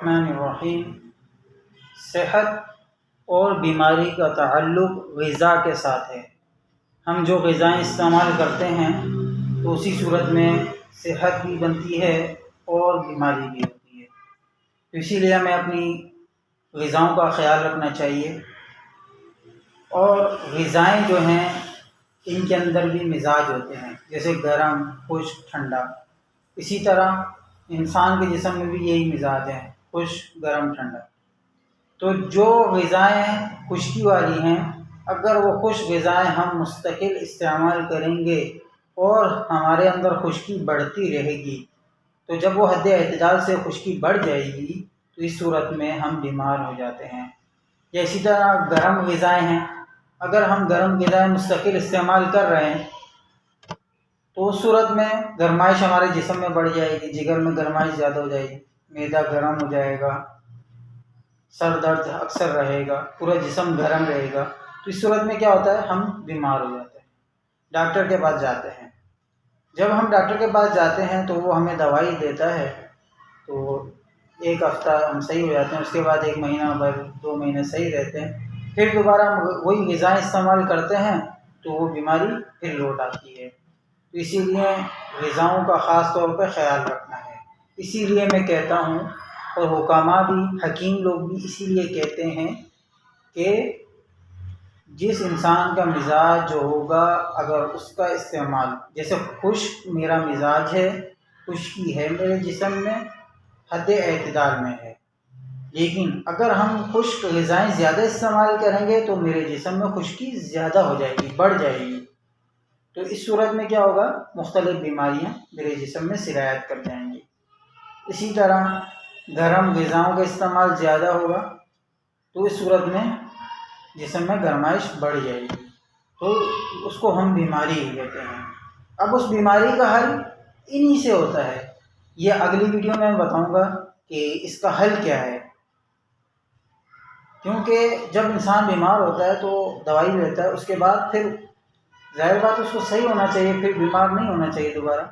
الرحمن الرحیم۔ صحت اور بیماری کا تعلق غذا کے ساتھ ہے۔ ہم جو غذائیں استعمال کرتے ہیں تو اسی صورت میں صحت بھی بنتی ہے اور بیماری بھی ہوتی ہے، تو اسی لیے ہمیں اپنی غذاؤں کا خیال رکھنا چاہیے۔ اور غذائیں جو ہیں ان کے اندر بھی مزاج ہوتے ہیں، جیسے گرم، خشک، ٹھنڈا۔ اسی طرح انسان کے جسم میں بھی یہی مزاج ہیں، خشک، گرم، ٹھنڈا۔ تو جو غذائیں خشکی والی ہیں، اگر وہ خشک غذائیں ہم مستقل استعمال کریں گے اور ہمارے اندر خشکی بڑھتی رہے گی، تو جب وہ حد اعتدال سے خشکی بڑھ جائے گی تو اس صورت میں ہم بیمار ہو جاتے ہیں۔ یا اسی طرح گرم غذائیں ہیں، اگر ہم گرم غذائیں مستقل استعمال کر رہے ہیں تو اس صورت میں گرمائش ہمارے جسم میں بڑھ جائے گی، جگر میں گرمائش زیادہ ہو جائے گی، معدہ گرم ہو جائے گا، سر درد اکثر رہے گا، پورا جسم گرم رہے گا۔ تو اس صورت میں کیا ہوتا ہے، ہم بیمار ہو جاتے ہیں، ڈاکٹر کے پاس جاتے ہیں۔ جب ہم ڈاکٹر کے پاس جاتے ہیں تو وہ ہمیں دوائی دیتا ہے، تو ایک ہفتہ ہم صحیح ہو جاتے ہیں، اس کے بعد 1 مہینہ بھر 2 مہینے صحیح رہتے ہیں، پھر دوبارہ ہم وہی غذائیں استعمال کرتے ہیں تو وہ بیماری پھر لوٹ آتی ہے۔ تو اسی لیے غذاؤں کا خاص طور پہ خیال رکھنا ہے۔ اسی لیے میں کہتا ہوں، اور حکماء بھی، حکیم لوگ بھی اسی لیے کہتے ہیں کہ جس انسان کا مزاج جو ہوگا، اگر اس کا استعمال، جیسے خشک میرا مزاج ہے، خشکی ہے میرے جسم میں، حد اعتدال میں ہے، لیکن اگر ہم خشک غذائیں زیادہ استعمال کریں گے تو میرے جسم میں خشکی زیادہ ہو جائے گی، بڑھ جائے گی۔ تو اس صورت میں کیا ہوگا، مختلف بیماریاں میرے جسم میں سرایت کر جائیں گی۔ اسی طرح گرم غذاؤں کا استعمال زیادہ ہوگا تو اس صورت میں جسم میں گرمائش بڑھ جائے گی، تو اس کو ہم بیماری کہتے ہیں۔ اب اس بیماری کا حل انہی سے ہوتا ہے، یہ اگلی ویڈیو میں بتاؤں گا کہ اس کا حل کیا ہے، کیونکہ جب انسان بیمار ہوتا ہے تو دوائی لیتا ہے، اس کے بعد پھر ظاہر بات اس کو صحیح ہونا چاہیے، پھر بیمار نہیں ہونا چاہیے دوبارہ۔